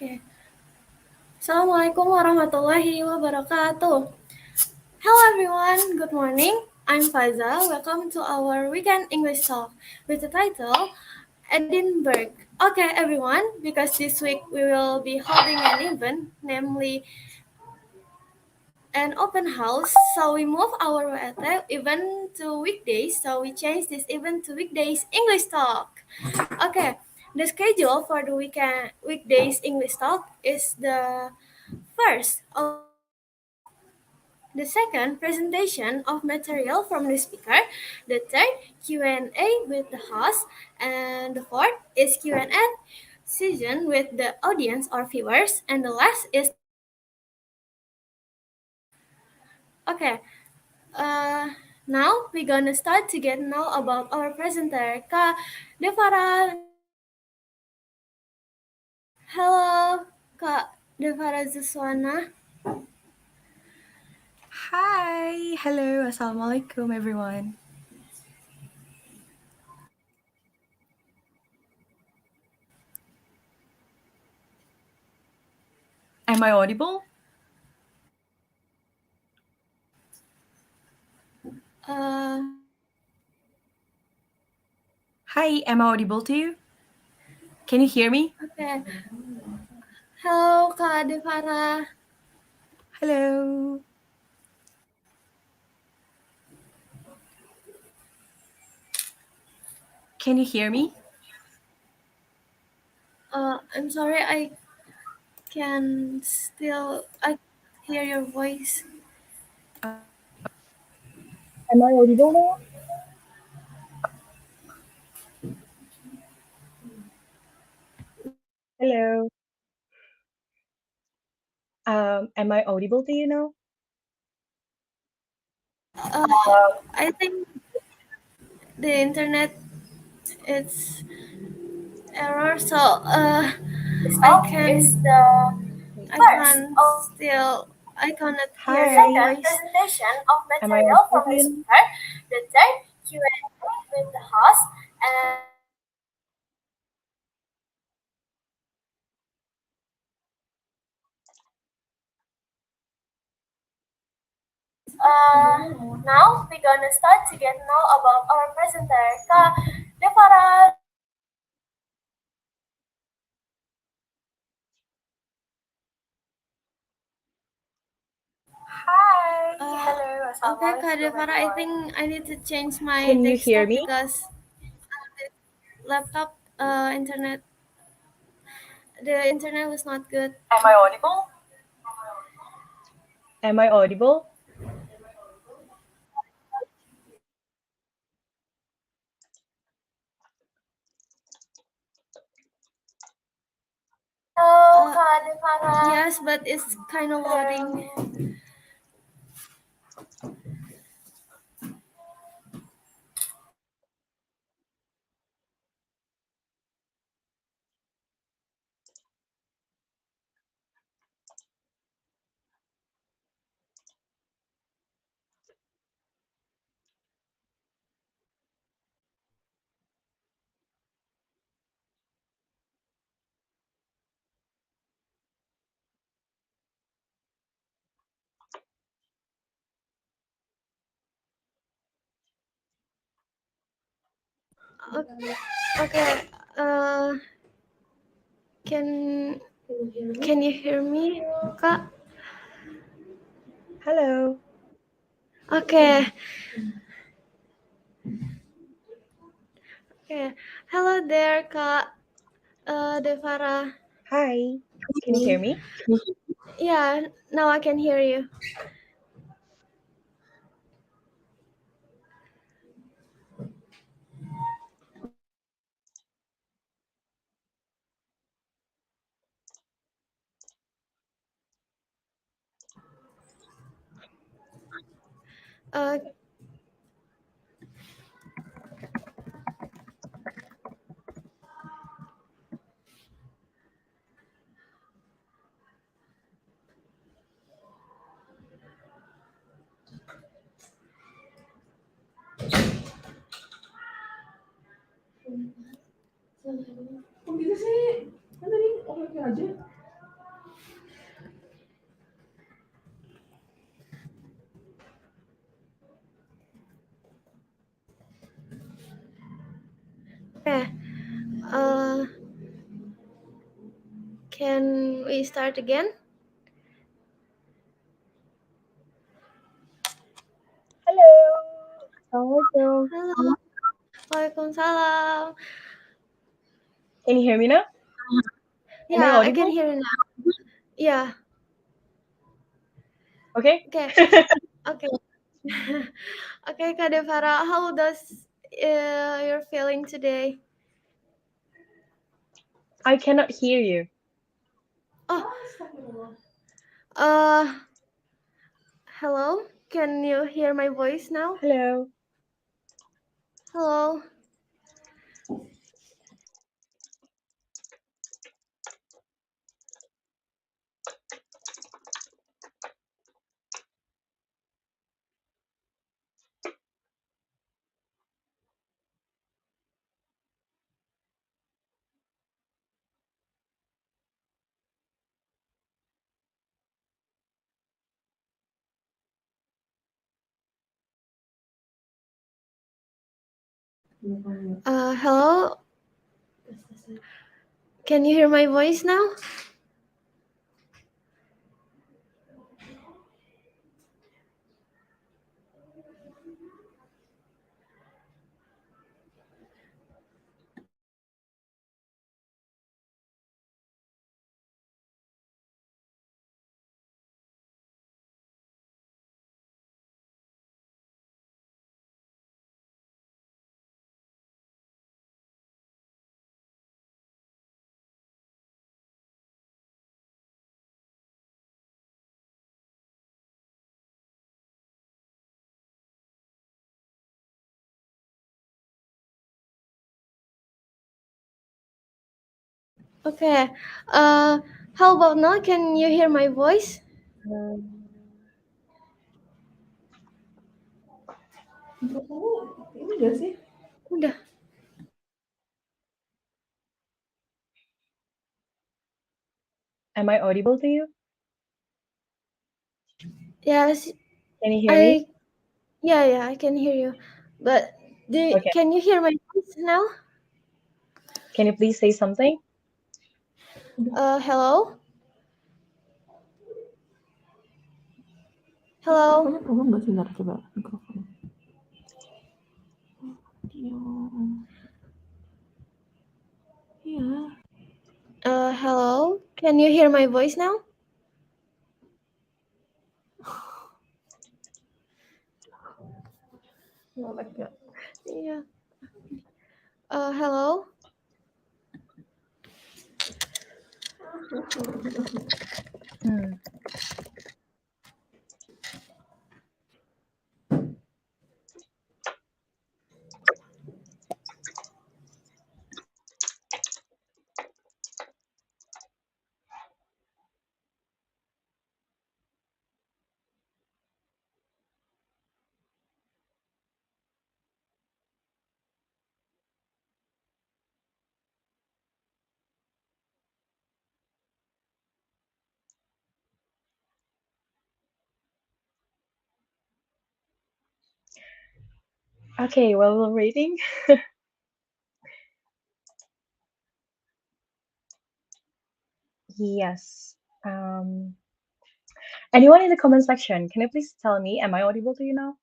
Okay. Assalamualaikum warahmatullahi wabarakatuh. Hello everyone, good morning. I'm Faza. Welcome to our weekend English talk with the title Edinburgh. Okay, everyone, because this week we will be holding an event, namely an open house. So we move our event to weekdays. So we change this event to weekdays English talk. Okay, the schedule for the weekdays English talk is the first, the second, presentation of material from the speaker. The third, Q&A with the host. And the fourth is Q&A session with the audience or viewers. And the last is okay. Uh, Now we're gonna start to get know about our presenter, Kak Devara. Hello, Kak Devara Zuswana. Hi, hello, assalamualaikum everyone. Am I audible? Uh, Hi, am I audible to you? Can you hear me? okay. Hello, Kak Devara. Hello. Can you hear me? I'm sorry, I hear your voice. Am I audible now? Hello. Am I audible to you now? Uh, I think the internet it's error, so I can I can still I cannot hear your Hi. voice. Presentation of Am I material audible from to the you now? speaker. The third Q&A with the host, and now we're gonna start to get know about our presenter, Kak Devara. Hi. Hello, okay, Kak Devara, I think I need to change my Can you hear desktop me? because laptop the internet was not good. Am I audible? Am I audible? Hello, Kak Devara. Yes, but it's kind of loading. Okay, okay. Can can you hear me, Kak? Hello. Okay, okay. Hello there, Kak Devara. Hi. Can you hear me? Yeah, now I can hear you. Uh, Kok gitu sih? Kan tadi oke-oke aja. Can we start again? Hello. Assalamualaikum. Halo. Waalaikumsalam. Can you hear me now? Am I Yeah, I can audible? hear you now. Yeah. Okay. Okay. Okay. Okay, Kak Devara, how does you're feeling today? I cannot hear you. Oh, uh, hello. Can you hear my voice now? Hello. Hello. Hello. Can you hear my voice now? Okay. How about now? Can you hear my voice? Um, Ini gak sih? Udah. am I audible to you? Yes, Can you hear me? yeah, I can hear you. But Okay. can you hear my voice now? Can you please say something? Hello? Hello? Mikrofonnya problem gak sih? Ntar coba mikrofon. Iya. Hello? Can you hear my voice now? Nolak gak? Yeah. Hello? Hmm. Okay, well, we're waiting. Yes. Anyone in the comment section, can you please tell me, am I audible to you now?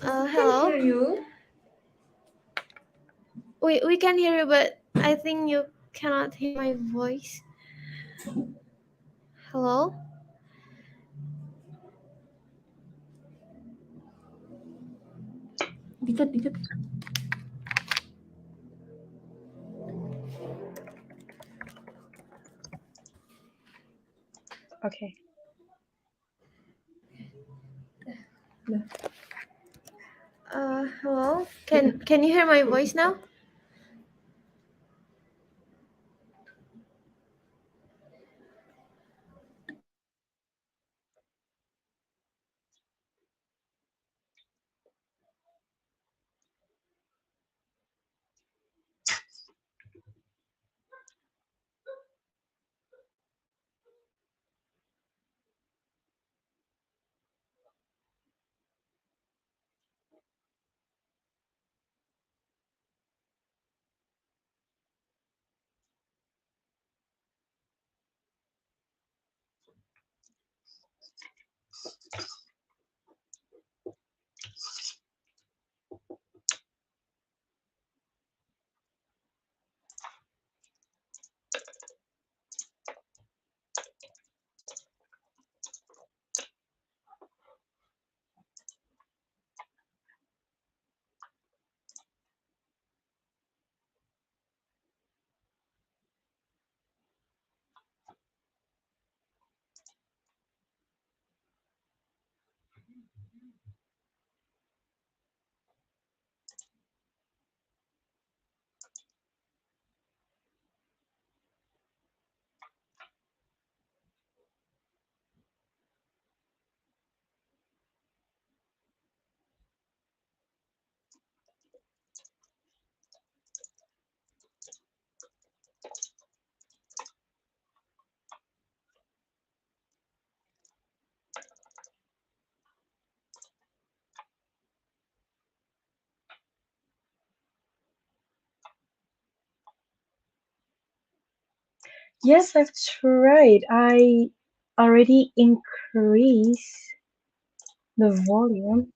Hello? Hear you? We can hear you, but I think you cannot hear my voice. Hello? Dikit. Okay. Hello? Can you hear my voice now? Yes, I've tried. I already increased the volume.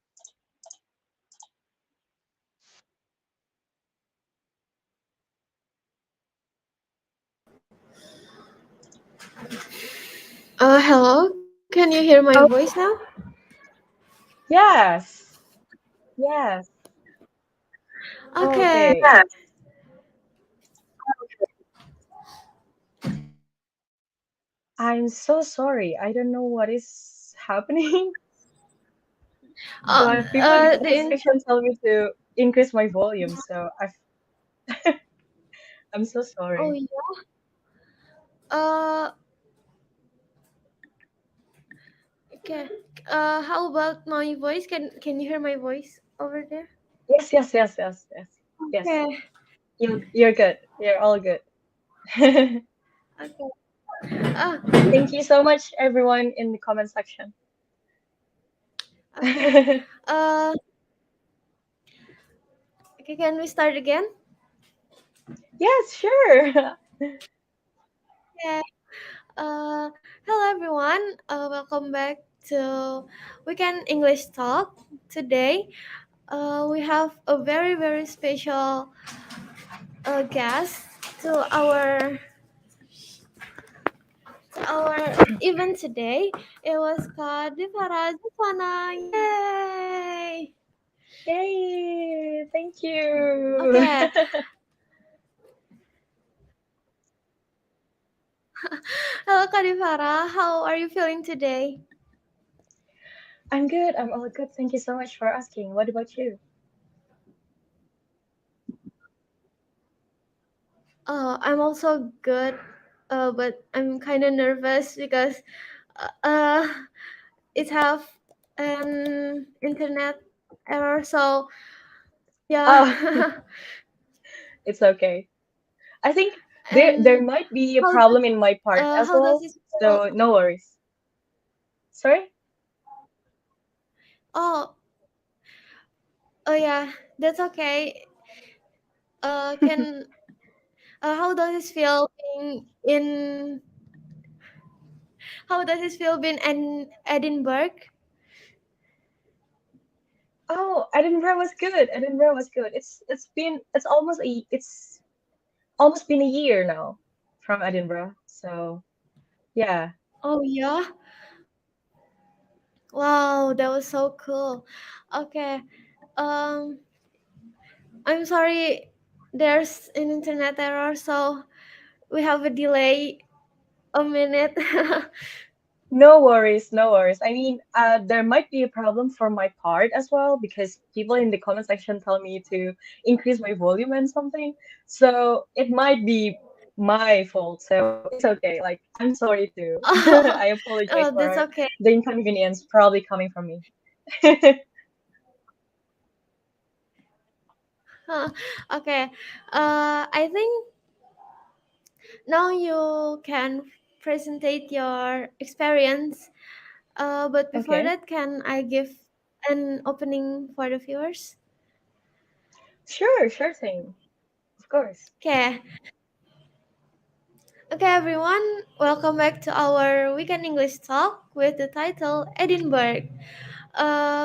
Hello, can you hear my voice Oh, now? yes. Yes. Okay. Okay. I'm so sorry. I don't know what is happening, but people in the The comment section tell me to increase my volume, so I'm so oh sorry. yeah. Uh, okay. How about my voice? Can you hear my voice over there? Yes, yes, yes, yes, yes. Yes. Okay. You're good. You're all good. Okay. Ah, Thank you so much, everyone in the comment section. okay. Uh, okay. Can we start again? Yes, sure. Yeah. Hello everyone. Welcome back to Weekend English Talk. Today, we have a very special guest to our event today. It was called Devara Zuswana. Yay! Yay! Thank you. Okay. Hello, Kak Devara. How are you feeling today? I'm good. I'm all good. Thank you so much for asking. What about you? I'm also good, but I'm kind of nervous because uh, it have an internet error. So Oh, yeah. it's okay. I think there And might be a how problem in my part as how does well, it feel? so no worries. Sorry? Oh, oh yeah, that's okay. Can how does it feel being in? How does it feel being in Edinburgh? Oh, Edinburgh was good. Edinburgh was good. It's almost been a year now from Edinburgh. So yeah. Oh yeah, wow, that was so cool. Okay, um, I'm sorry, there's an internet error, so we have a delay a minute. No worries, no worries. I mean, there might be a problem for my part as well because people in the comment section tell me to increase my volume and something. So it might be my fault. So it's okay. Like, I'm sorry too. Oh, I apologize oh, that's for okay. the inconvenience probably coming from me. Huh, okay, I think now you can presentate your experience. But before Okay. that, can I give an opening for the viewers? Sure, sure thing. Of course. Okay, okay, everyone, welcome back to our weekend English talk with the title Edinburgh.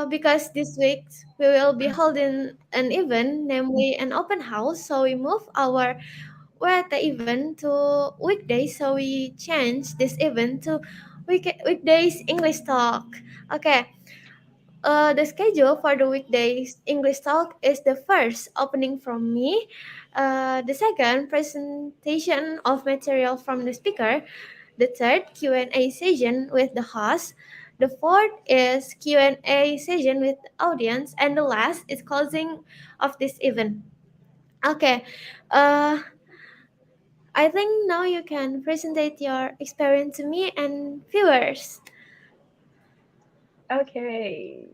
Because this week we will be holding an event, namely an open house. So we move our event to weekdays. So we change this event to weekdays English talk. Okay. The schedule for the weekdays English talk is the first opening from me, the second presentation of material from the speaker, the third Q&A session with the host, The fourth is Q&A session with the audience, and the last is closing of this event. Okay, uh, I think now you can present your experience to me and viewers. Okay.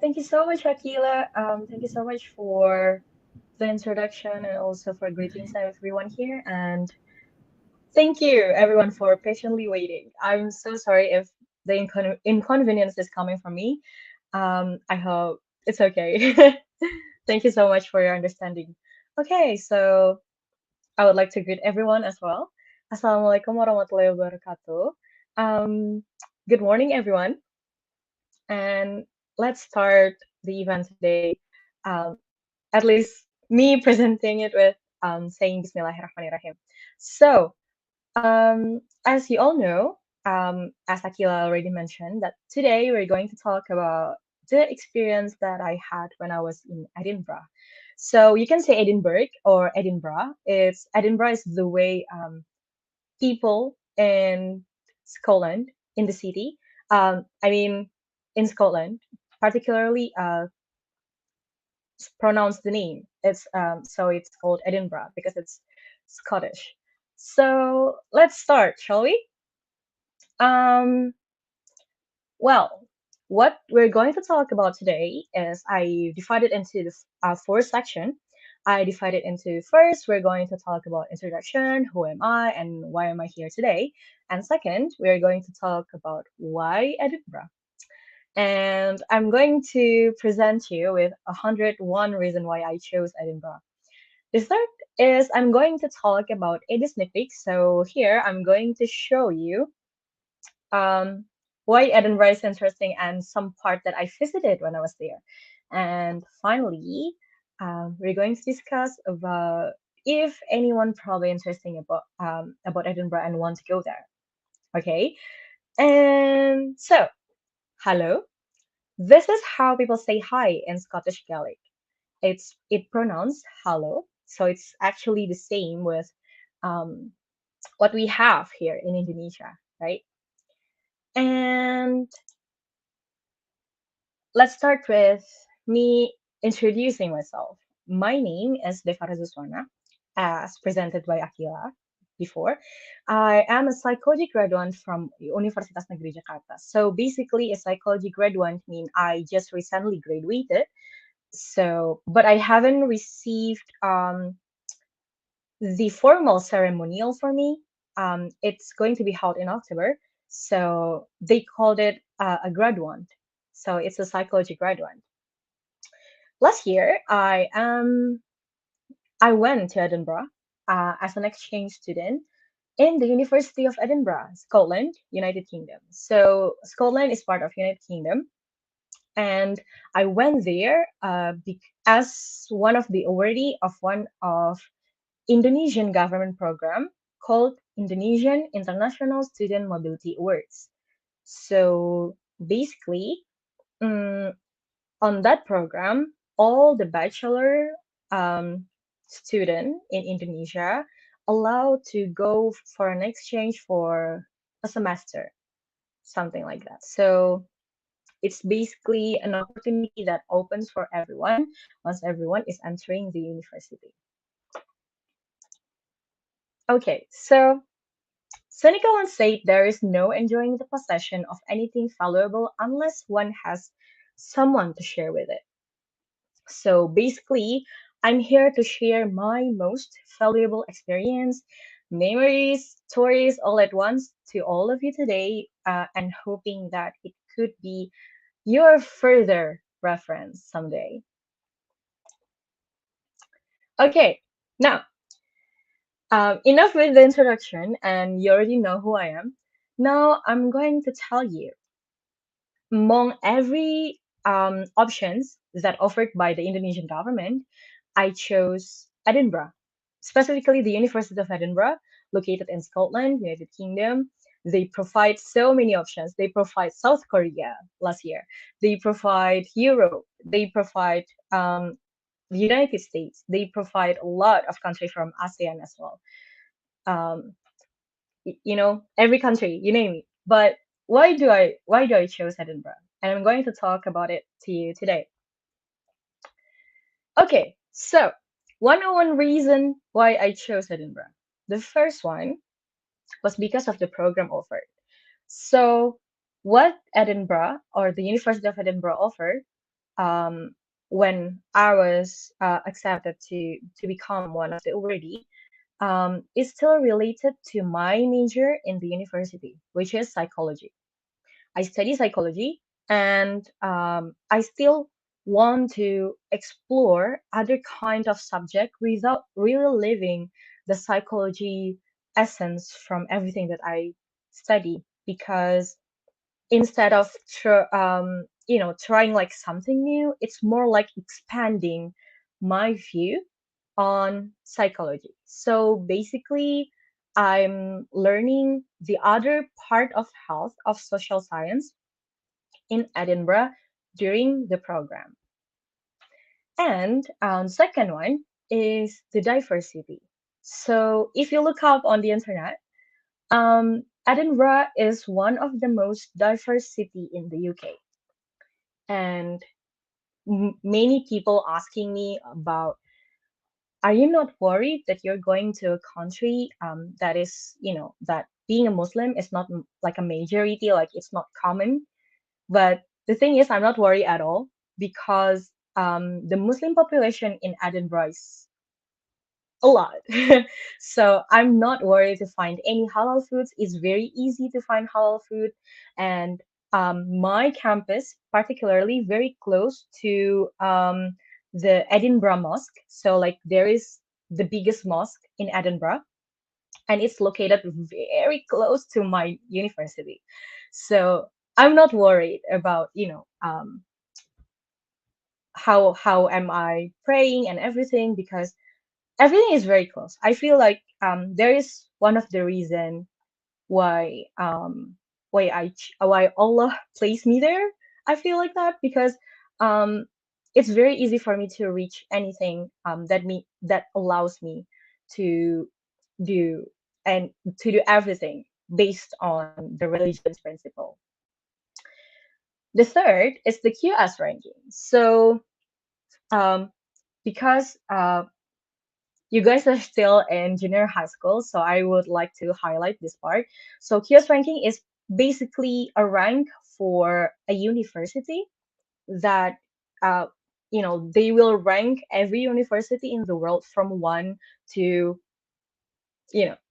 Thank you so much, Aqila. Thank you so much for the introduction and also for greetings to everyone here. And thank you, everyone, for patiently waiting. I'm so sorry if the inconvenience is coming from me. I hope it's okay. Thank you so much for your understanding. Okay, so I would like to greet everyone as well. Assalamualaikum warahmatullahi wabarakatuh. Um, Good morning, everyone, and let's start the event today. Um, at least me presenting it with saying Bismillahirrahmanirrahim. So, as you all know, as Akila already mentioned, that today we're going to talk about the experience that I had when I was in Edinburgh. So you can say Edinburgh or Edinburgh. It's Edinburgh is the way people in Scotland, in the city. I mean, in Scotland, particularly pronounce the name. So it's called Edinburgh because it's Scottish. So let's start, shall we? Um, well, what we're going to talk about today is I divided into the four section. I divided into first, we're going to talk about introduction, who am I, and why am I here today. And second, we're going to talk about why Edinburgh. And I'm going to present you with 101 reason why I chose Edinburgh. The third is I'm going to talk about a sneak peek. So here I'm going to show you um, why Edinburgh is interesting and some part that I visited when I was there. And finally, we're going to discuss about if anyone probably interesting about Edinburgh and want to go there. Okay, and so hello. This is how people say hi in Scottish Gaelic. It pronounced hello, so it's actually the same with um, what we have here in Indonesia, right? And let's start with me introducing myself. My name is Devara Zuswana, as presented by Aqila before. I am a psychology graduate from Universitas Negeri Jakarta. So basically, a psychology graduate means I just recently graduated. So, but I haven't received the formal ceremonial for me. It's going to be held in October. So they called it a graduate. So it's a psychology graduate. Last year, I went to Edinburgh as an exchange student in the University of Edinburgh, Scotland, United Kingdom. So Scotland is part of United Kingdom, and I went there as one of the awardee of one of Indonesian government program called Indonesian International Student Mobility Awards. So basically, mm, on that program, all the bachelor student in Indonesia allowed to go for an exchange for a semester, something like that. So it's basically an opportunity that opens for everyone once everyone is entering the university. Okay, so Seneca once said there is no enjoying the possession of anything valuable unless one has someone to share with it. So basically, I'm here to share my most valuable experience, memories, stories all at once to all of you today, and hoping that it could be your further reference someday. Okay, now enough with the introduction, and you already know who I am. Now I'm going to tell you among every options that offered by the Indonesian government, I chose Edinburgh, specifically the University of Edinburgh, located in Scotland, United Kingdom. They provide so many options. They provide South Korea last year. They provide Europe. They provide the United States. They provide a lot of countries from ASEAN as well. Um, you know, every country, you name it. But why do I choose Edinburgh? And I'm going to talk about it to you today. Okay, so 101 reason why I chose Edinburgh. The first one was because of the program offered. So what Edinburgh or the University of Edinburgh offered um, when I was accepted to become one of the awardee is still related to my major in the university, which is psychology. I study psychology, and I still want to explore other kind of subject without really leaving the psychology essence from everything that I study. Because instead of trying like something new, it's more like expanding my view on psychology. So basically, I'm learning the other part of health of social science in Edinburgh during the program. And second one is the diversity. So if you look up on the internet, Edinburgh is one of the most diverse city in the UK. And many people asking me about, are you not worried that you're going to a country that is, that being a Muslim is not like a majority, like it's not common. But the thing is, I'm not worried at all because the Muslim population in Edinburgh is a lot. So I'm not worried to find any halal foods. It's very easy to find halal food. And my campus, particularly very close to the Edinburgh Mosque. So, like, there is the biggest mosque in Edinburgh, and it's located very close to my university. So I'm not worried about, how am I praying and everything, because everything is very close. I feel like there is one of the reason why why Allah placed me there. I feel like that because um it's very easy for me to reach anything that allows me to do and to do everything based on the religion's principle. The third is the QS ranking. So um because you guys are still in junior high school, so I would like to highlight this part. So QS ranking is basically a rank for a university that uh, they will rank every university in the world from one to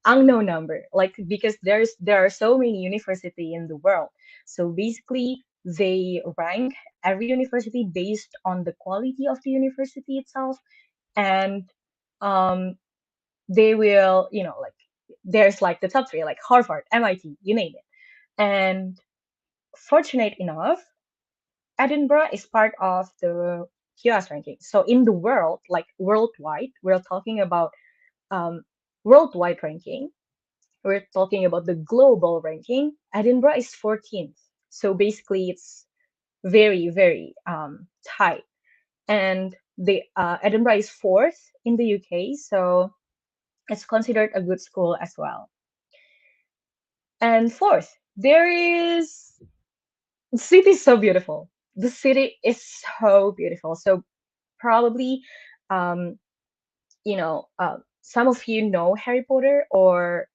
unknown number, like, because there are so many university in the world. So basically they rank every university based on the quality of the university itself. And um they will, like, there's like the top three, like Harvard, MIT, you name it. And fortunate enough, Edinburgh is part of the QS ranking. So in the world, like worldwide, we're talking about um, worldwide ranking. We're talking about the global ranking. Edinburgh is 14th. So basically, it's very, very tight. And the Edinburgh is fourth in the UK. So it's considered a good school as well. And fourth, there is the city is so beautiful. The city is so beautiful. So probably, um, some of you know Harry Potter, or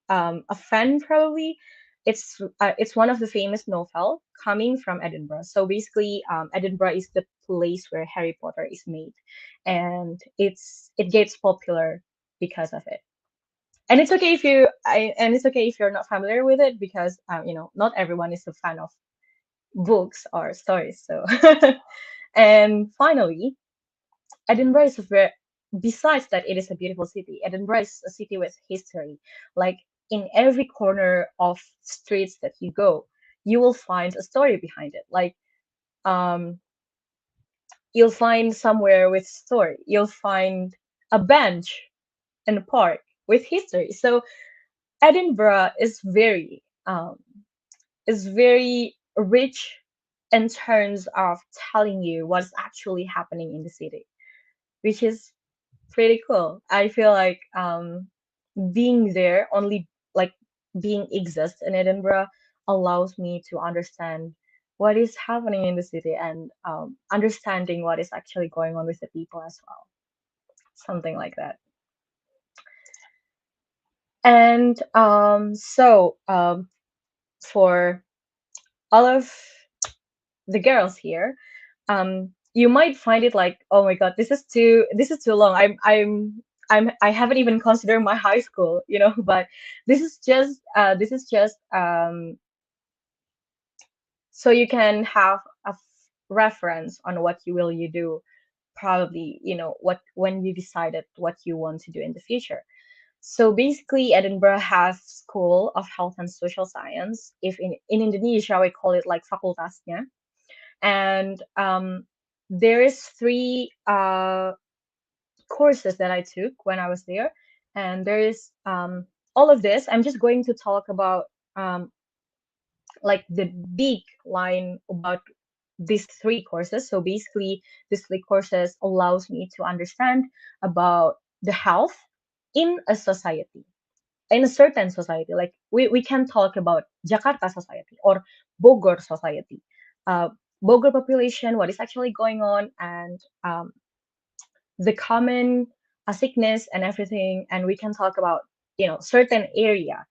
a fan probably. It's one of the famous novel coming from Edinburgh. So basically, Edinburgh is the place where Harry Potter is made, and it gets popular because of it. And it's okay if and it's okay if you're not familiar with it, because not everyone is a fan of books or stories. So and finally, Edinburgh is a very, besides that it is a beautiful city, Edinburgh is a city with history. Like, in every corner of streets that you go, you will find a story behind it. Like, um you'll find somewhere with story. You'll find a bench in a park with history. So Edinburgh is very rich in terms of telling you what's actually happening in the city, which is pretty cool. I feel like being there, only like being exist in Edinburgh, allows me to understand what is happening in the city and understanding what is actually going on with the people as well, something like that. And for all of the girls here, you might find it like, oh my God, this is too long. I haven't even considered my high school, but this is just so you can have a reference on what you do, probably, what when you decided what you want to do in the future. So basically, Edinburgh has School of Health and Social Science. If in Indonesia we call it like fakultasnya, and there is three courses that I took when I was there, and there is all of this. I'm just going to talk about um, like the big line about these three courses. So basically, these three courses allows me to understand about the health in a society, in a certain society. Like we can talk about Jakarta society or Bogor society, uh, Bogor population, what is actually going on, and the common sickness and everything. And we can talk about certain area,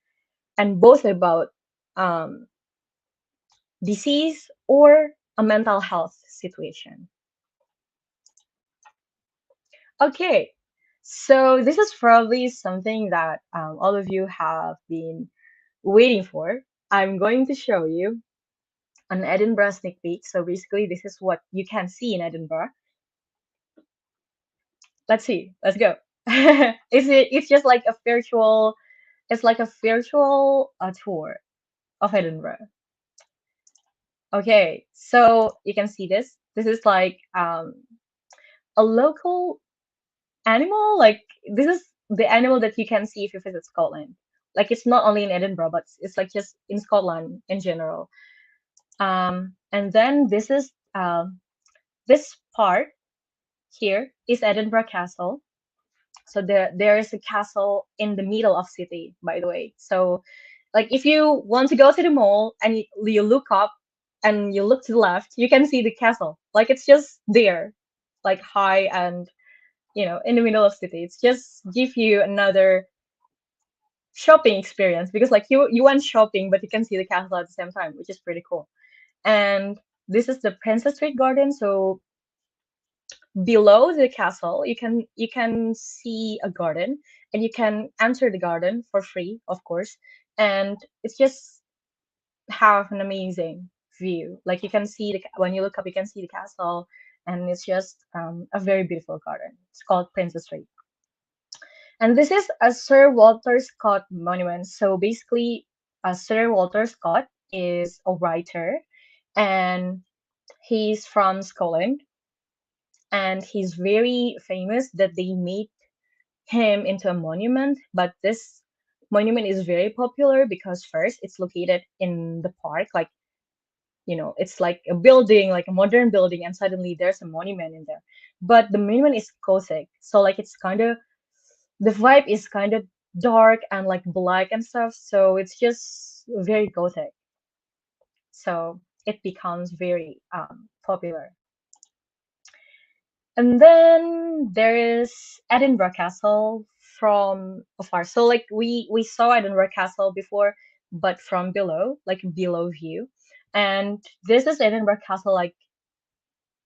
and both about um, disease or a mental health situation. Okay, so this is probably something that all of you have been waiting for. I'm going to show you an Edinburgh sneak peek. So basically, this is what you can see in Edinburgh. Let's see. Let's go. It's just like a virtual. It's like a virtual tour of Edinburgh. Okay, so you can see this. This is like a local animal. Like this is the animal that you can see if you visit Scotland. Like it's not only in Edinburgh, but it's like just in Scotland in general. And then this part here is Edinburgh Castle. So there is a castle in the middle of city, by the way. So like if you want to go to the mall and you look up and you look to the left, you can see the castle. Like it's just there, like high and in the middle of city. It's just give you another shopping experience because like you went shopping, but you can see the castle at the same time, which is pretty cool. And this is the Princess Street Garden. So below the castle you can see a garden, and you can enter the garden for free, of course. And it's just have an amazing view. Like you can see when you look up, you can see the castle, and it's just a very beautiful garden. It's called Princess Street. And this is a Sir Walter Scott monument. So basically, Sir Walter Scott is a writer, and he's from Scotland, and he's very famous that they made him into a monument. But this monument is very popular because first it's located in the park, like it's like a building, like a modern building, and suddenly there's a monument in there. But the monument is Gothic, so like it's kind of the vibe is kind of dark and like black and stuff, so it's just very Gothic. So it becomes very popular. And then there is Edinburgh Castle from afar. So like we saw Edinburgh Castle before, but from below, like below view. And this is Edinburgh Castle, like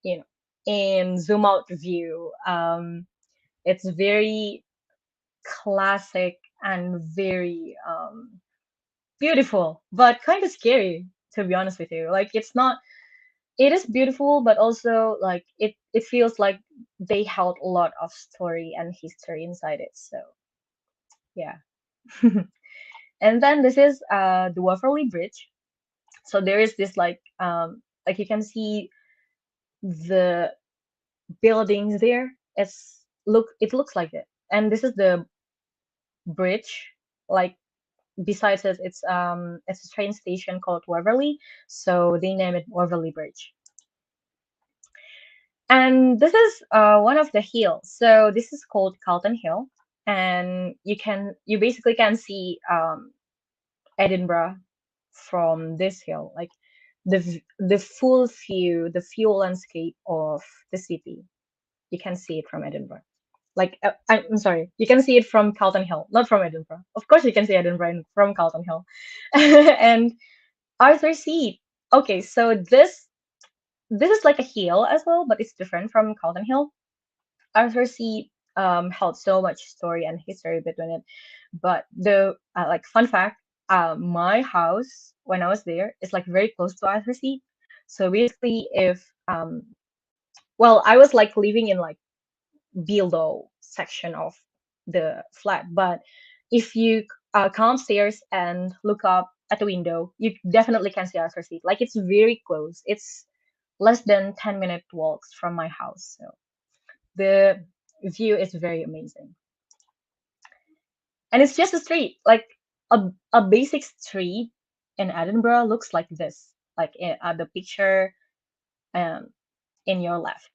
you know, in zoom out view. It's very classic and very beautiful, but kind of scary, to be honest with you. Like it's not. It is beautiful, but also like it feels like they held a lot of story and history inside it. So yeah. And then this is the Waverly Bridge. So there is this like you can see the buildings there. It looks like it. And this is the bridge. Like besides it, it's a train station called Waverly, so they name it Waverly Bridge. And this is one of the hills. So this is called Calton Hill, and you basically can see Edinburgh from this hill, like the full view, the full landscape of the city. You can see it from Edinburgh. Like I'm sorry, you can see it from Calton Hill, not from Edinburgh. Of course, you can see Edinburgh from Calton Hill, and Arthur Seat. Okay, so this is like a hill as well, but it's different from Calton Hill. Arthur Seat held so much story and history between it. But the like fun fact, my house when I was there is like very close to Arthur Seat. So basically, if well, I was like living in like below section of the flat, but if you come upstairs and look up at the window, you definitely can see Arthur Seat. Like it's very close. It's less than 10-minute walks from my house. So the view is very amazing. And it's just a street, like a basic street in Edinburgh looks like this, like the picture um, in your left.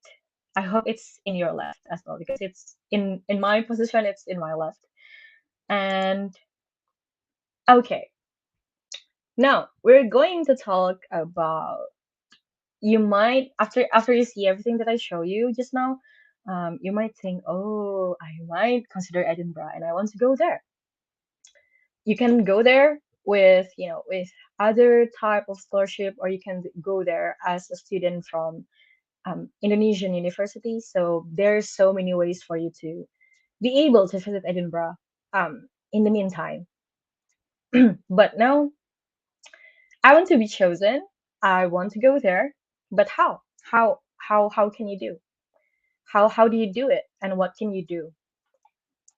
I hope it's in your left as well because it's in my position, it's in my left. And okay, now we're going to talk about, you might after you see everything that I show you just now, you might think, oh, I might consider Edinburgh and I want to go there. You can go there with with other type of scholarship, or you can go there as a student from Indonesian university. So there's so many ways for you to be able to visit Edinburgh in the meantime. But now I want to be chosen. I want to go there. But how? How can you do? How do you do it? And what can you do?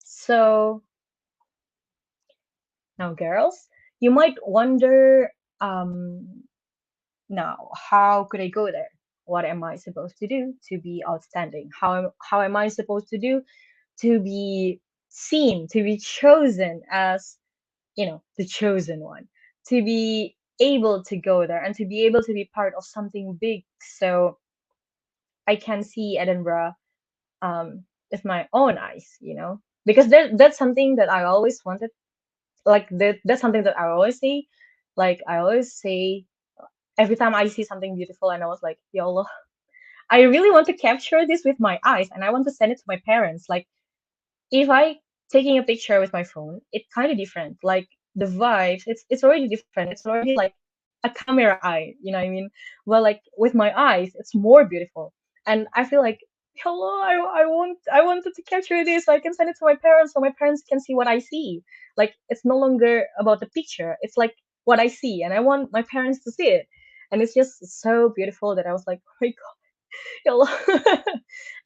So now, girls, you might wonder, now how could I go there? What am I supposed to do to be outstanding? How am I supposed to do to be seen, to be chosen as, the chosen one, to be able to go there and to be able to be part of something big, so I can see Edinburgh with my own eyes, because that's something that I always wanted. Like that's something that I always say. Like I always say every time I see something beautiful, and I was like, Ya Allah, I really want to capture this with my eyes, and I want to send it to my parents. Like if I taking a picture with my phone, it's kind of different. Like the vibes, it's already different. It's already like a camera eye, you know what I mean? Well, like with my eyes, it's more beautiful, and I feel like, hello, I wanted to capture this so I can send it to my parents so my parents can see what I see. Like it's no longer about the picture; it's like what I see, and I want my parents to see it. And it's just so beautiful that I was like, oh my hello.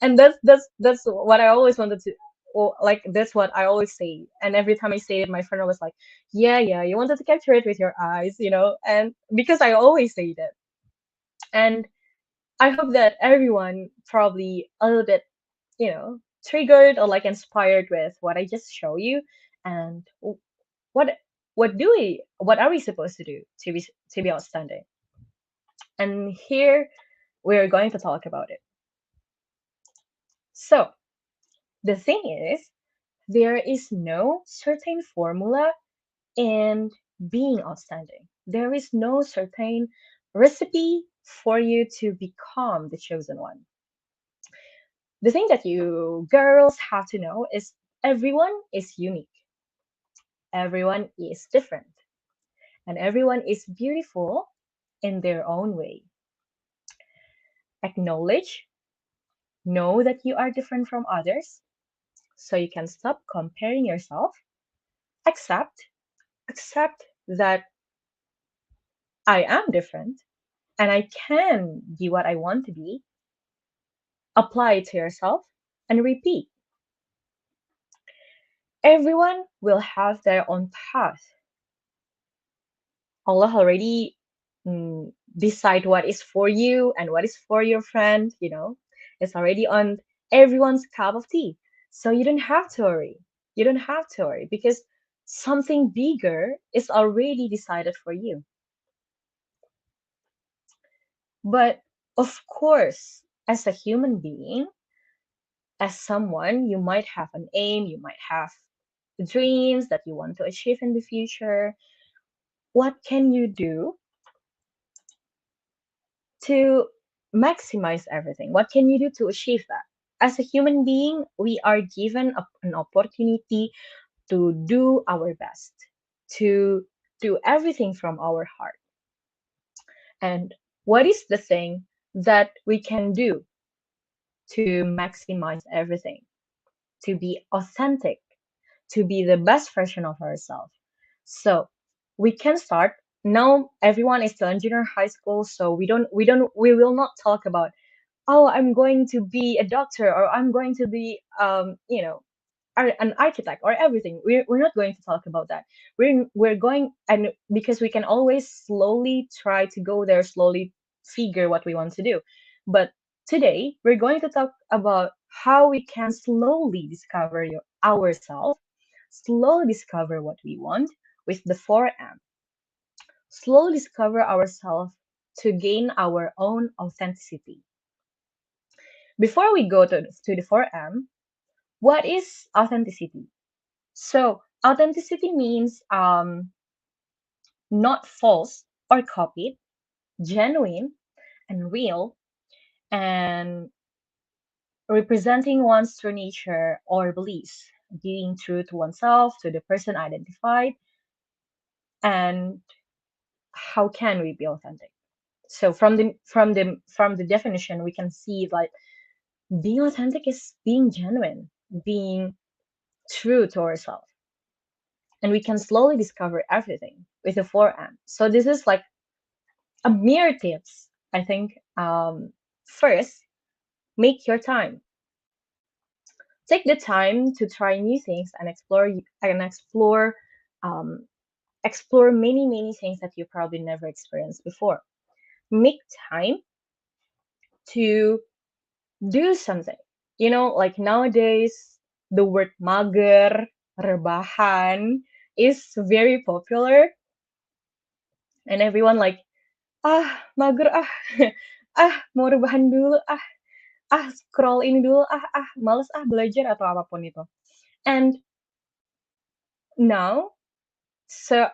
And that's what I always wanted to, or like that's what I always say. And every time I say it, my friend was like, yeah, you wanted to capture it with your eyes, and because I always say that. And I hope that everyone probably a little bit, triggered or like inspired with what I just show you. And what what are we supposed to do to be outstanding? And here we're going to talk about it. So the thing is, there is no certain formula in being outstanding. There is no certain recipe for you to become the chosen one. The thing that you girls have to know is everyone is unique, everyone is different, and everyone is beautiful in their own way. Acknowledge, know that you are different from others, so you can stop comparing yourself. Accept that I am different and I can be what I want to be. Apply it to yourself and repeat. Everyone will have their own path. Allah already decide what is for you and what is for your friend, It's already on everyone's cup of tea. So you don't have to worry. You don't have to worry because something bigger is already decided for you. But of course, as a human being, as someone, you might have an aim, you might have dreams that you want to achieve in the future. what can you do to maximize everything? What can you do to achieve that? As a human being, we are given an opportunity to do our best, to do everything from our heart. And what is the thing that we can do to maximize everything, to be authentic, to be the best version of ourselves? So we can start. Now everyone is still in junior high school, so we will not talk about, oh, I'm going to be a doctor, or I'm going to be an architect or everything. We're not going to talk about that. We're going, and because we can always slowly try to go there, slowly figure what we want to do. But today we're going to talk about how we can slowly discover ourselves, slowly discover what we want with the 4M, slowly discover ourselves to gain our own authenticity. Before we go to the 4M, what is authenticity? So authenticity means not false or copied, genuine and real, and representing one's true nature or beliefs, being true to oneself, to the person identified. And how can we be authentic? So from the definition, we can see like being authentic is being genuine, being true to ourselves, and we can slowly discover everything with the 4M. So this is like a mere tips. I think first, make your time. Take the time to try new things and um, explore many things that you probably never experienced before. Make time to do something. Like nowadays, the word mager, rebahan is very popular, and everyone like, mager mau rebahan dulu, scroll ini dulu, males belajar atau apapun itu. And now, so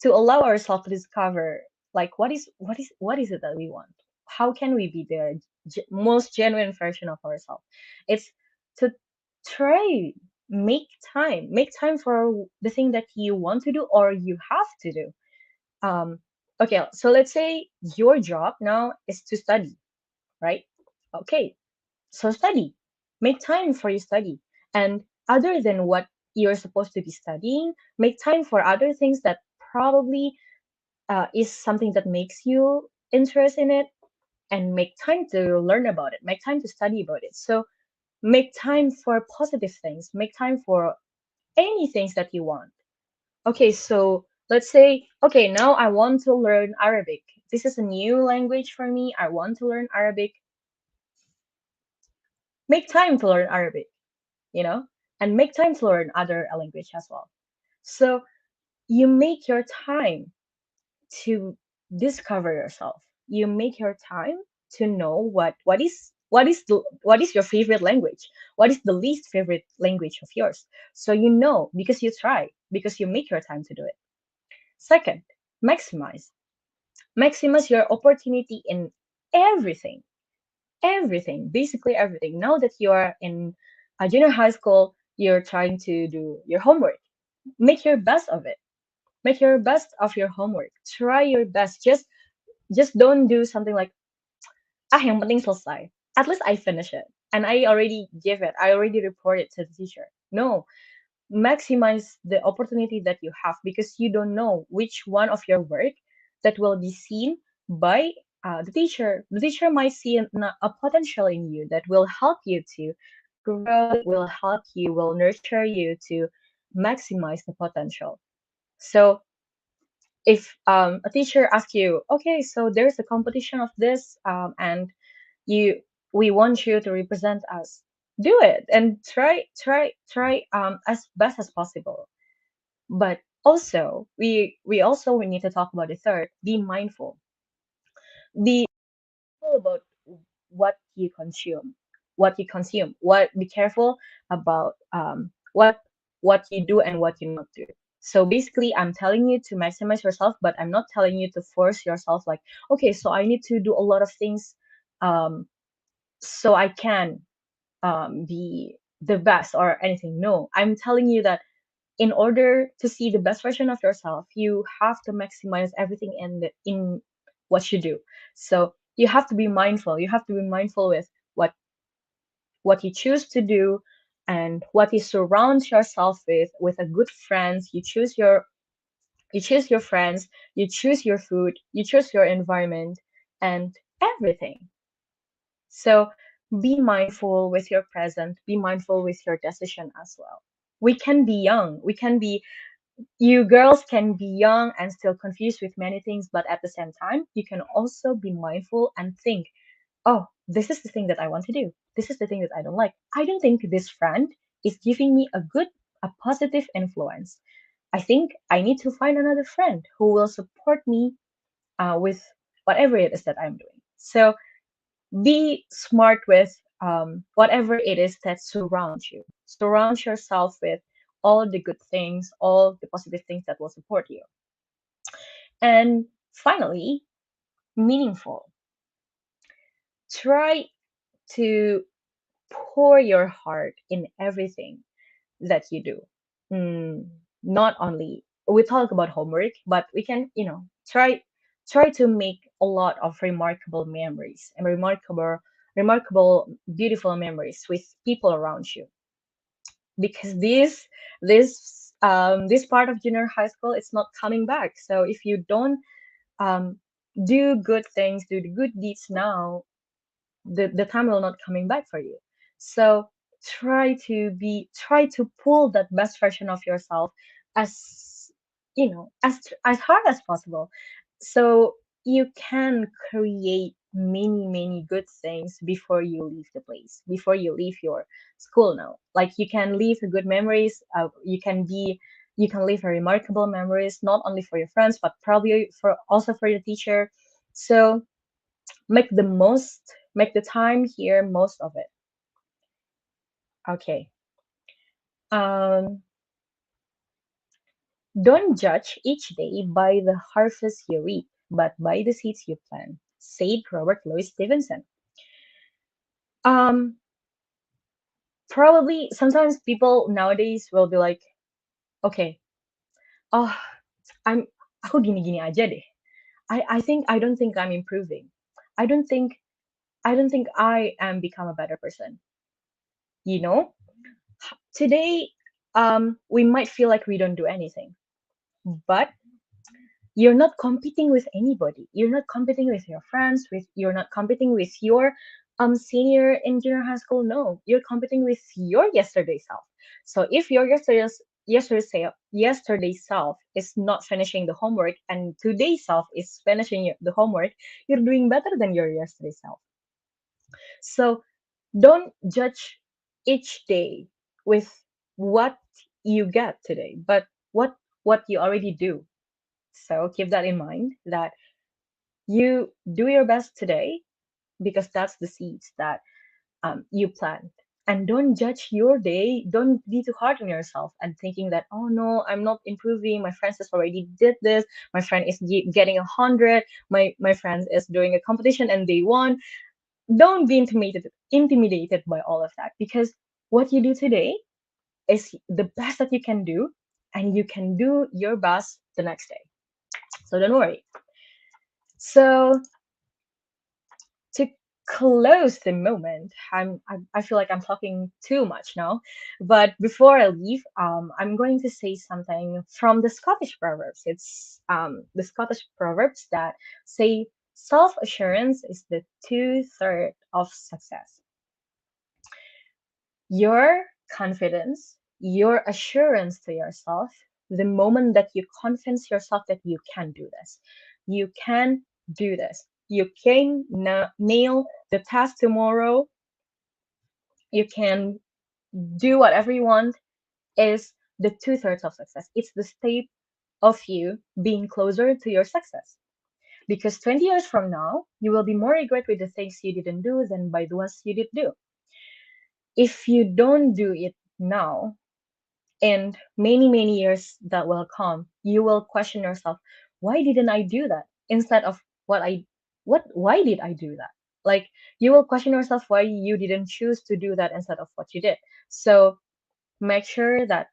to allow ourselves to discover like what is it that we want? How can we be the most genuine version of ourselves? It's to try, make time for the thing that you want to do or you have to do. Okay, so let's say your job now is to study, right? Okay, so study. Make time for your study. And other than what you're supposed to be studying, make time for other things that probably is something that makes you interest in it, and make time to learn about it, make time to study about it. So make time for positive things, make time for any things that you want. Okay, so let's say, okay, now I want to learn Arabic. This is a new language for me. I want to learn Arabic. Make time to learn Arabic, and make time to learn other language as well. So you make your time to discover yourself. You make your time to know what is your favorite language, what is the least favorite language of yours. So because you try, because you make your time to do it. Second, maximize. Maximize your opportunity in everything, basically everything. Now that you are in a junior high school, you're trying to do your homework. Make your best of it. Make your best of your homework. Try your best. Just don't do something like, yang penting selesai. At least I finish it. And I already give it. I already report it to the teacher. No, maximize the opportunity that you have, because you don't know which one of your work that will be seen by the teacher. The teacher might see a potential in you that will help you to grow, will nurture you to maximize the potential. So if a teacher asks you, okay, so there's a competition of this, and you we want you to represent us, do it and try as best as possible. But also we need to talk about the third: be mindful. Be mindful about what you consume, what be careful about what you do and what you not do. So basically, I'm telling you to maximize yourself, but I'm not telling you to force yourself like, okay, so I need to do a lot of things um, so I can be the best or anything. No, I'm telling you that in order to see the best version of yourself, you have to maximize everything in what you do. So you have to be mindful. You have to be mindful with what you choose to do and what you surround yourself with a good friends. You choose your friends, you choose your food, you choose your environment and everything. So be mindful with your present, be mindful with your decision as well. We can be young, you girls can be young and still confused with many things, but at the same time, you can also be mindful and think, oh, this is the thing that I want to do. This is the thing that I don't like. I don't think this friend is giving me a positive influence. I think I need to find another friend who will support me with whatever it is that I'm doing. So be smart with whatever it is that surrounds you. Surround yourself with all the good things, all the positive things that will support you. And finally, meaningful. Try to pour your heart in everything that you do. Mm, Not only we talk about homework, but we can, try to make a lot of remarkable memories and remarkable, beautiful memories with people around you. Because this part of junior high school, it's not coming back. So if you don't um, do good things, do the good deeds now, the time will not coming back for you. So try to pull that best version of yourself as as hard as possible, so you can create many good things before you leave the place, before you leave your school now. Like you can leave good memories, you can leave a remarkable memories, not only for your friends but probably for also for your teacher. So make the most, make the time here most of it. Okay. um don't judge each day by the harvest you reap, but by the seeds you plant, said Robert Louis Stevenson. um Probably sometimes people nowadays will be like, okay, oh, I'm aku gini-gini aja deh. I don't think I'm improving. I don't think I am become a better person. You know, today we might feel like we don't do anything, but you're not competing with anybody. You're not competing with your friends, you're not competing with your senior in junior high school. No, you're competing with your yesterday self. So if your yesterday self is not finishing the homework and today's self is finishing the homework, you're doing better than your yesterday self. So don't judge each day with what you get today, but what you already do. So keep that in mind, that you do your best today because that's the seeds that you plant. And don't judge your day. Don't be too hard on yourself and thinking that, oh no, I'm not improving. My friends has already did this. My friend is getting 100. My friend is doing a competition and they won. Don't be intimidated by all of that, because what you do today is the best that you can do, and you can do your best the next day. So don't worry. So to close the moment, I feel like I'm talking too much now, but before I leave, I'm going to say something from the Scottish proverbs. It's the Scottish proverbs that say self assurance is the two-third of success. Your confidence, your assurance to yourself, the moment that you convince yourself that you can do this, you can do this, you can nail the task tomorrow, you can do whatever you want, is the two-thirds of success. It's the state of you being closer to your success. Because 20 years from now, you will be more regret with the things you didn't do than by the ones you did do. If you don't do it now, in many years that will come, you will question yourself, why didn't I do that? Instead of why did I do that? Like, you will question yourself why you didn't choose to do that instead of what you did. So make sure that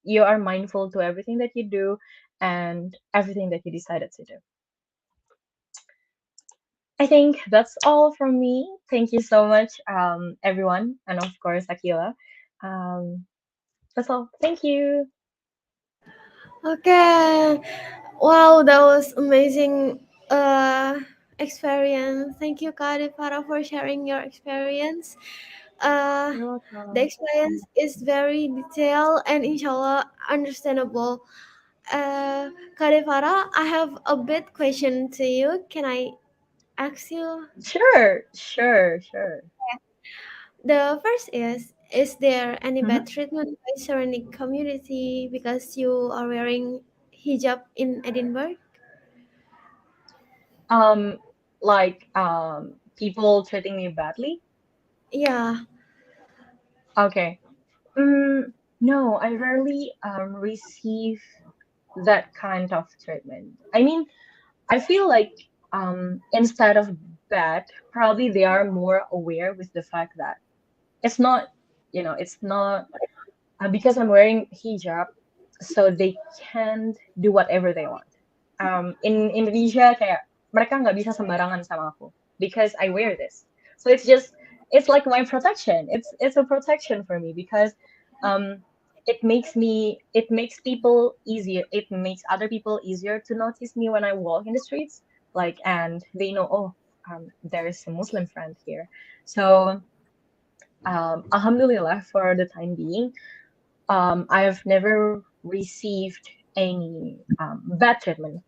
you are mindful to everything that you do and everything that you decided to do. I think that's all from me. Thank you so much, everyone, and of course, Aqila. Um, that's all. Thank you. Okay. Wow, that was amazing experience. Thank you, Kak Devara, for sharing your experience. Uh, You're the welcome. experience is very detailed and inshallah understandable. Kak Devara, I have a bit question to you. Can I ask you? Sure. The first is there any Mhm. bad treatment by surrounding community because you are wearing hijab in Edinburgh? Um, like people treating me badly. Yeah. Okay. No, I rarely receive that kind of treatment. I mean, I feel like instead of bad, probably they are more aware with the fact that it's not, it's not because I'm wearing hijab, so they can do whatever they want. In Indonesia, kayak mereka nggak bisa sembarangan sama aku because I wear this. So it's like my protection. It's a protection for me because um, it makes people easier. It makes other people easier to notice me when I walk in the streets. Like, and they know, oh, there's a Muslim friend here. So Alhamdulillah, for the time being, I've never received any bad treatment.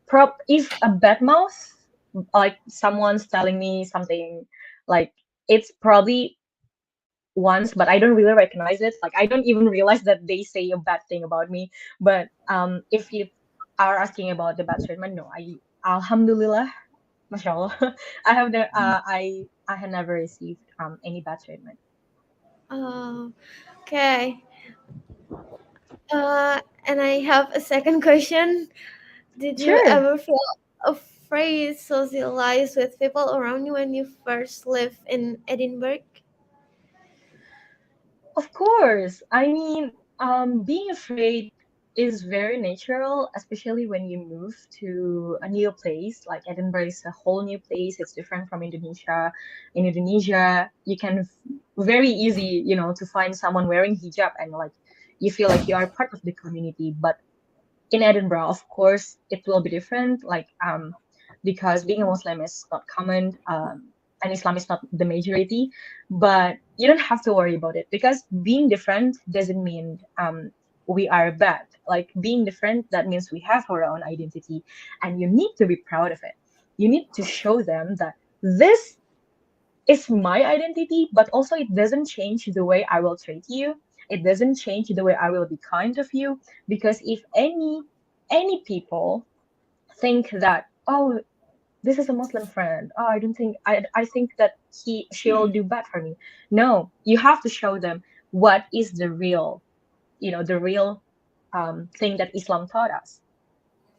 If a bad mouth, like someone's telling me something, like it's probably once, but I don't really recognize it. Like I don't even realize that they say a bad thing about me. But if you are asking about the bad treatment, no, Alhamdulillah, mashallah, I have never received any bad treatment. Oh, okay. And I have a second question. Did you Sure. ever feel afraid socialize with people around you when you first lived in Edinburgh? Of course. I mean, being afraid is very natural, especially when you move to a new place. Like Edinburgh is a whole new place. It's different from Indonesia. In Indonesia, you can very easy, to find someone wearing hijab and like you feel like you are part of the community. But in Edinburgh, of course, it will be different. Like because being a Muslim is not common, and Islam is not the majority. But you don't have to worry about it because being different doesn't mean we are bad. Like being different, that means we have our own identity, and you need to be proud of it. You need to show them that this is my identity, but also it doesn't change the way I will treat you. It doesn't change the way I will be kind of you. Because if any people think that, oh, this is a Muslim friend, oh, I don't think I think that she will do bad for me. No, you have to show them what is the real, the real thing that Islam taught us.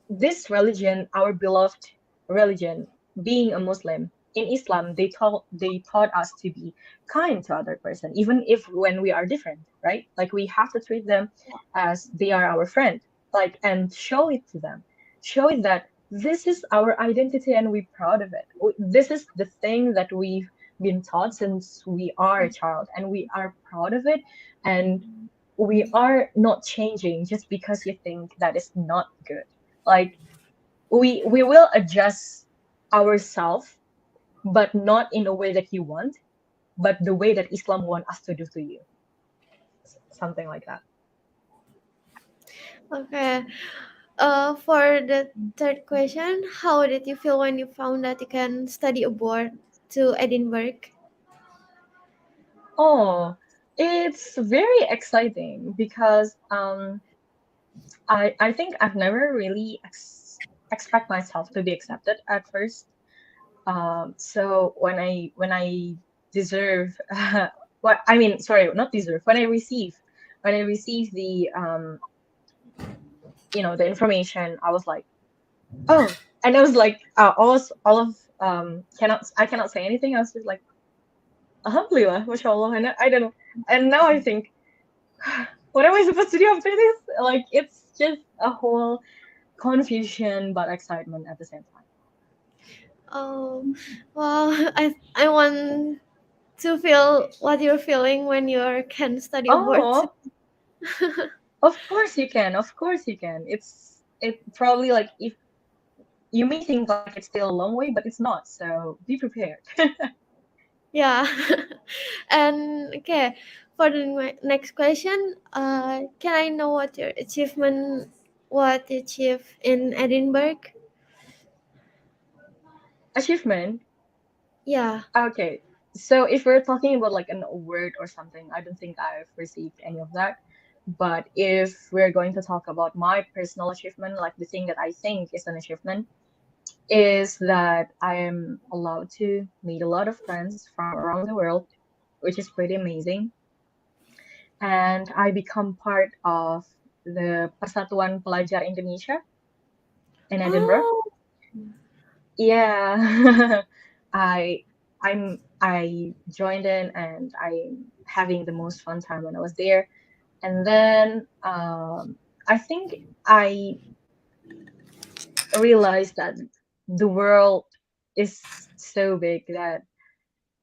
This religion, our beloved religion, being a Muslim, in Islam, they taught us to be kind to other person, even if when we are different, right? Like we have to treat them as they are our friend, like and show it to them, show it that this is our identity and we're proud of it. This is the thing that we've been taught since we are a child, and we are proud of it, and we are not changing just because you think that is not good. Like we will adjust ourselves, but not in a way that you want, but the way that Islam want us to do to you. Something like that. Okay. For the third question, how did you feel when you found that you can study abroad to Edinburgh? Oh, it's very exciting because I think I've never really expect myself to be accepted at first. So when I deserve what I mean, sorry, not deserve, when I receive when I received the information, I was like, oh, and I was like, all of I cannot say anything. I was just like, Alhamdulillah, mashallah, and I don't know. And now I think, what am I supposed to do after this? Like, it's just a whole confusion but excitement at the same time. Oh, well, I want to feel what you're feeling when you can study abroad. Oh, of course you can. Of course you can. It probably, like, if you may think like it's still a long way, but it's not. So be prepared. Yeah. And okay, for the next question, can I know what you achieved in Edinburgh? Achievement. Yeah. Okay. So if we're talking about like an award or something, I don't think I've received any of that. But if we're going to talk about my personal achievement, like the thing that I think is an achievement, is that I am allowed to meet a lot of friends from around the world, which is pretty amazing. And I become part of the Persatuan Pelajar Indonesia in Edinburgh. Oh, Yeah, I I joined in and I'm having the most fun time when I was there. And then I think I realized that the world is so big that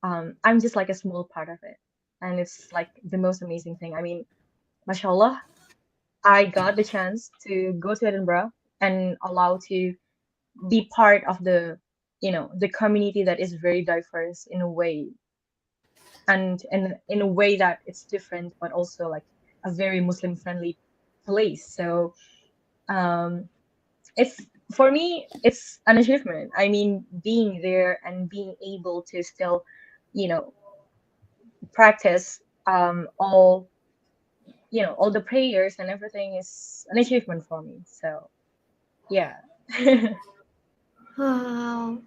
I'm just like a small part of it. And it's like the most amazing thing. I mean, mashallah, I got the chance to go to Edinburgh and allow to be part of the community that is very diverse in a way, and in a way that it's different but also like a very Muslim friendly place. So um it's for me it's an achievement. I mean, being there and being able to still you know practice all the prayers and everything is an achievement for me. So yeah. wow.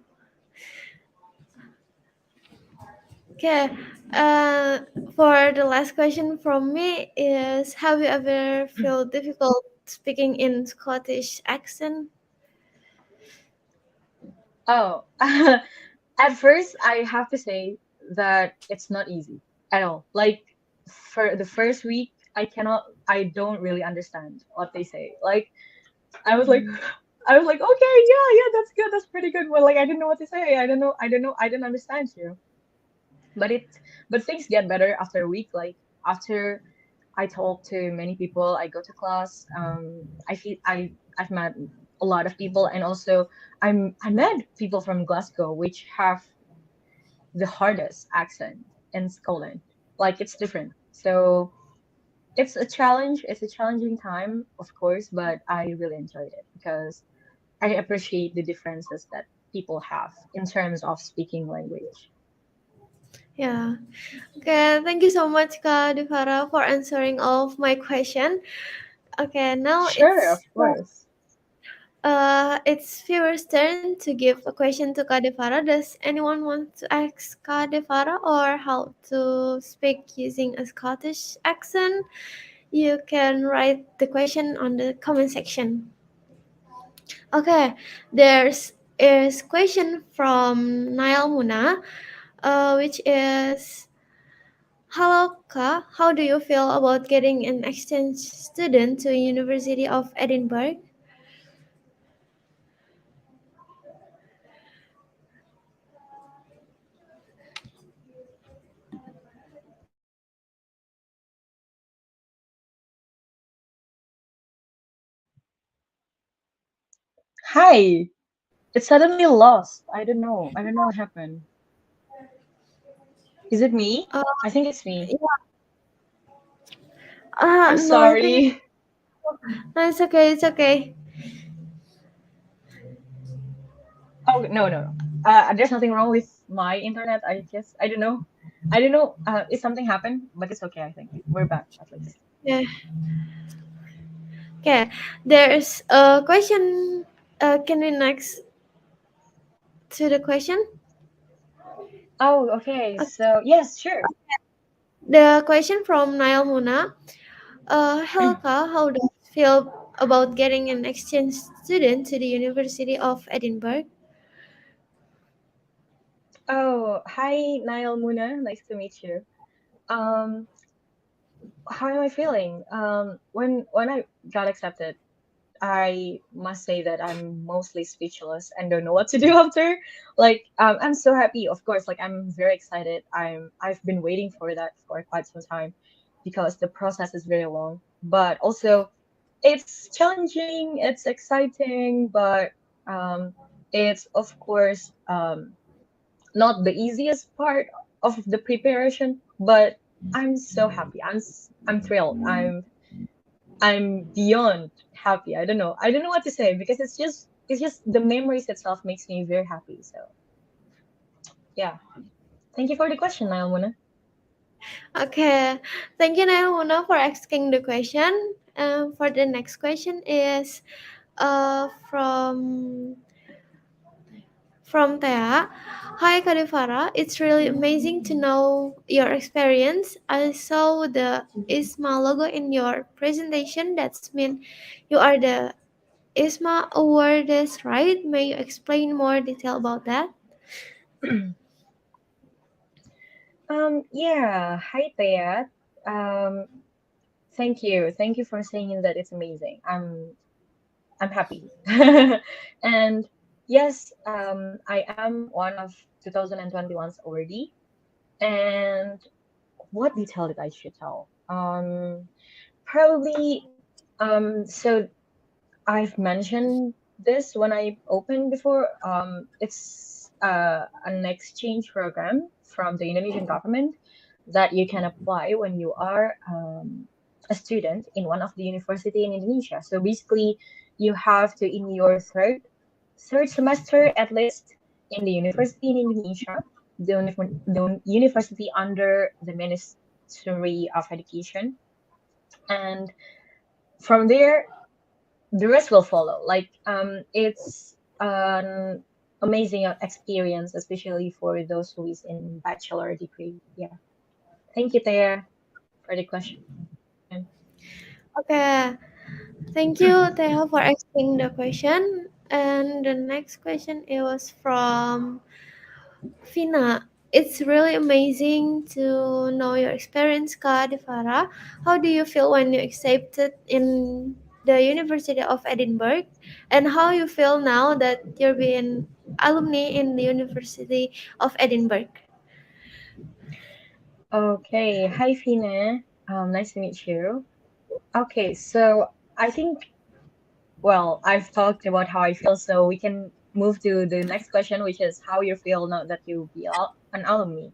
Okay. Uh, for the last question from me is, have you ever feel difficult speaking in Scottish accent? Oh, at first, I have to say that it's not easy at all. Like, for the first week, I don't really understand what they say. Like, I was like, I was like, okay, yeah, yeah, that's good, that's pretty good. But like, I didn't know what to say. I didn't understand you. But but things get better after a week. Like, after I talk to many people, I go to class. I've met a lot of people, and also I met people from Glasgow, which have the hardest accent in Scotland. Like, it's different. So it's a challenge. It's a challenging time, of course, but I really enjoyed it because I appreciate the differences that people have in terms of speaking language. Yeah. Okay. Thank you so much, Kak Devara, for answering all of my question. Okay. Now Sure, of course. it's viewers' turn to give a question to Kak Devara. Does anyone want to ask Kak Devara or how to speak using a Scottish accent? You can write the question on the comment section. Okay, there's is question from Nail Muna, which is, hello Ka, how do you feel about getting an exchange student to University of Edinburgh? Hi. It suddenly lost. I don't know. I don't know what happened. Is it me? Uh, I think it's me. yeah, I'm no, I think sorry. no, it's okay, it's okay. Oh, no, no, no. There's nothing wrong with my internet. I guess I don't know. I don't know if something happened, but it's okay. I think we're back at least. Yeah. Okay, there's a question. Can we next to the question? Oh, okay. Uh, So yes, sure. the question from Nail Muna. Helga, how do you feel about getting an exchange student to the University of Edinburgh? Oh, hi, Niall Muna. Nice to meet you. Um, how am I feeling? When I got accepted, I must say that I'm mostly speechless and don't know what to do after. Like, I'm so happy, of course. Like, I'm very excited. I've been waiting for that for quite some time because the process is very long. But also, it's challenging. It's exciting, but um, it's of course not the easiest part of the preparation. But I'm so happy. I'm thrilled. I'm beyond happy. I don't know what to say because it's just the memories itself makes me very happy. So yeah. Thank you for the question, Nailmuna. Okay, thank you, Naimuna, for asking the question. For the next question is from Thea. Hi, Kadifara. It's really amazing to know your experience. I saw the ISMA logo in your presentation. That's mean you are the ISMA awardees, right? May you explain more detail about that? Yeah. Hi, Thea. Um, Thank you for saying that it's amazing. I'm happy. And yes, I am one of 2021's awardee. And what detail did I should tell? Probably so I've mentioned this when I opened before. It's an exchange program from the Indonesian government that you can apply when you are a student in one of the university in Indonesia. So basically, you have to in your third semester at least in the university in Indonesia, the university under the Ministry of Education, and from there the rest will follow. Like it's an amazing experience, especially for those who is in bachelor degree. Yeah. Thank you, Thea, for the question. Okay, thank you, Thea, for asking the question. And the next question it was from Vina. It's really amazing to know your experience, Kak Devara. How do you feel when you accepted in the University of Edinburgh? And how you feel now that you're being alumni in the University of Edinburgh? Okay. Hi, Fina. Nice to meet you. Okay, so I think, well, I've talked about how I feel, so we can move to the next question, which is how you feel now that you be an alumni.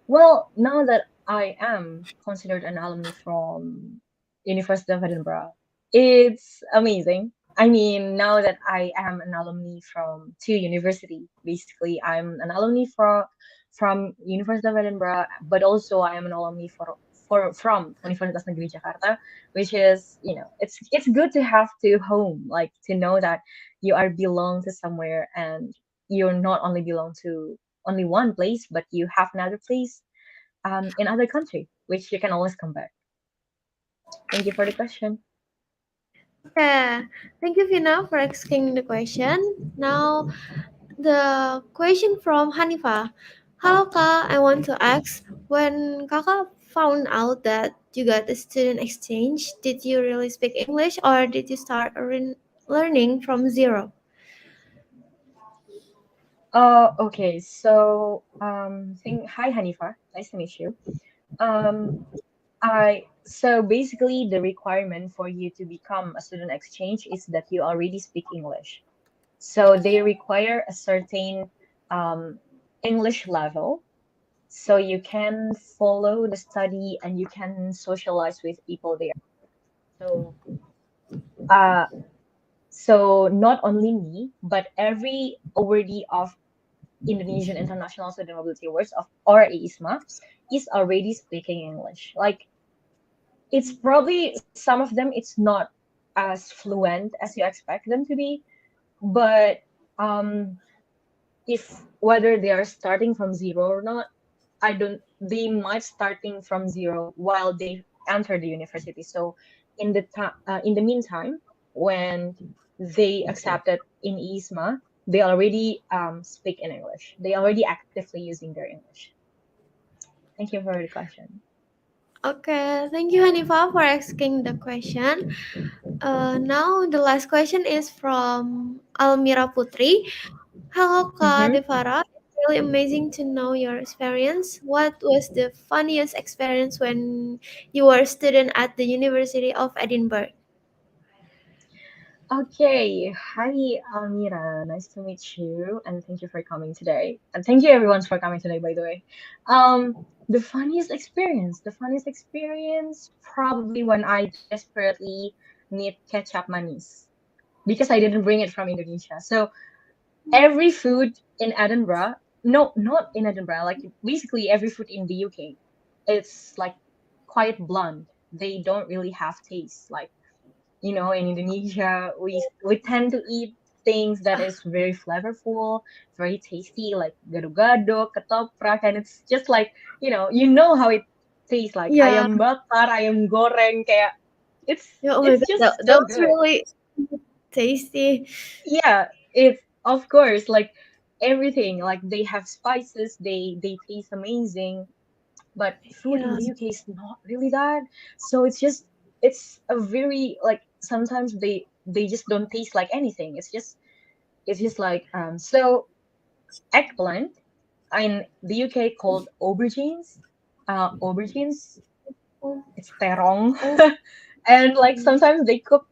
Well, now that I am considered an alumni from University of Edinburgh, it's amazing. I mean, now that I am an alumni from two university, basically I'm an alumni from University of Edinburgh, but also I am an alumni for from Universitas Negeri Jakarta, which is, you know, it's good to have to home, like to know that you are belong to somewhere and you're not only belong to only one place, but you have another place in other country, which you can always come back. Thank you for the question. Yeah, thank you, Vina, for asking the question. Now, the question from Hanifa. Hello, Kak. I want to ask, when Kakak found out that you got a student exchange, did you really speak English or did you start learning from zero? Okay. So, hi Hanifa, nice to meet you. Um, I so basically the requirement for you to become a student exchange is that you already speak English. So they require a certain um, English level, so you can follow the study and you can socialize with people there. So, uh, so not only me, but every awardee of Indonesian International Student Mobility Awards of or ISMA is already speaking English. Like it's probably some of them it's not as fluent as you expect them to be, but um if whether they are starting from zero or not, I don't they might starting from zero while they enter the university. So in the meantime, when they accepted in ISMA, they already speak in English. They already actively using their English. Thank you for the question. Okay, thank you, Hanifa, for asking the question. Now, the last question is from Almira Putri. Hello, Kak Mm-hmm. Devara. It's really amazing to know your experience. What was the funniest experience when you were a student at the University of Edinburgh? Okay. Hi, Almira. Nice to meet you, and thank you for coming today. And thank you everyone for coming today, by the way. The funniest experience probably when I desperately need ketchup manis because I didn't bring it from Indonesia. So every food in Edinburgh, no, not in Edinburgh, like basically every food in the UK, it's like quite blunt. They don't really have taste. Like, in Indonesia, we tend to eat things that is very flavorful, very tasty, like gado-gado, ketoprak, and it's just like, how it tastes like Yeah, ayam bakar, ayam goreng, kayak it's yeah, oh my it's god, that, just that so was good. really tasty. Yeah, it's of course like everything, like they have spices, they taste amazing, but food in Yeah, the UK is not really that. So it's a very like sometimes they just don't taste like anything. It's just like so eggplant in the UK called aubergines. Aubergines, oh, it's terong. oh, And like sometimes they cook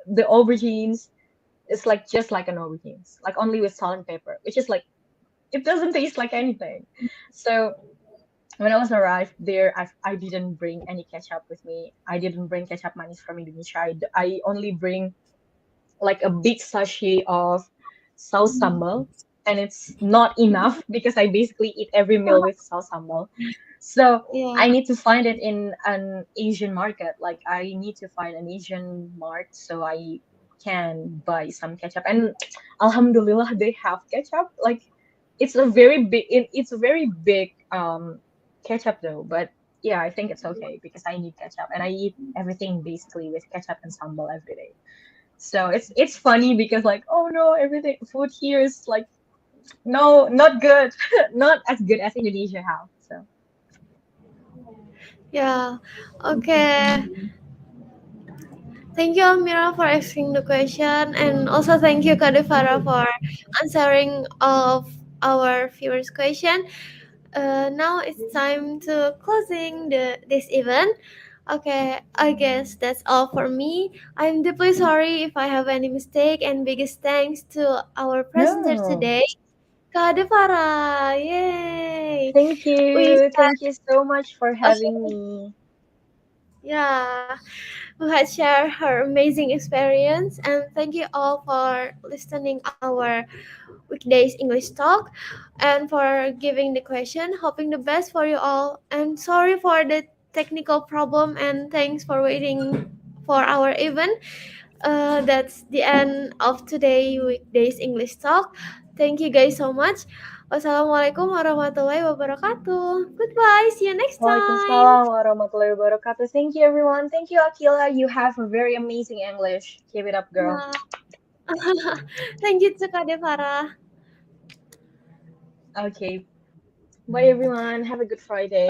the aubergines, it's like just like an aubergines, like only with salt and pepper, which is like it doesn't taste like anything. So when I was arrived there, I didn't bring any ketchup with me. I didn't bring ketchup manis from Indonesia. I only bring like a big sachet of saus sambal, and it's not enough because I basically eat every meal with saus sambal. So yeah, I need to find it in an Asian market. Like I need to find an Asian mart so I can buy some ketchup. And Alhamdulillah, they have ketchup. Like it's a very big ketchup though. But yeah, I think it's okay because I need ketchup and I eat everything basically with ketchup and sambal every day. So it's funny because like, oh no, everything food here is like no, not good, not as good as Indonesia have. So. yeah. Okay. Thank you, Amira, for asking the question, and also thank you, Kadefara, for answering all of our viewers' question. Now it's time to closing this event. Okay, I guess that's all for me. I'm deeply sorry if I have any mistake, and biggest thanks to our presenter No. today, Kadefara. Yay! Thank We you. Thank you so much for having me. Yeah, who had shared her amazing experience. And thank you all for listening our weekdays English talk and for giving the question. Hoping the best for you all. And sorry for the technical problem and thanks for waiting for our event. That's the end of today weekdays English talk. Thank you guys so much. Wassalamualaikum warahmatullahi wabarakatuh. Goodbye. See you next time. Waalaikumsalam warahmatullahi wabarakatuh. Thank you, everyone. Thank you, Aqila. You have a very amazing English. Keep it up, girl. Yeah. Thank you to Kak Devara. Okay. Bye, everyone. Have a good Friday.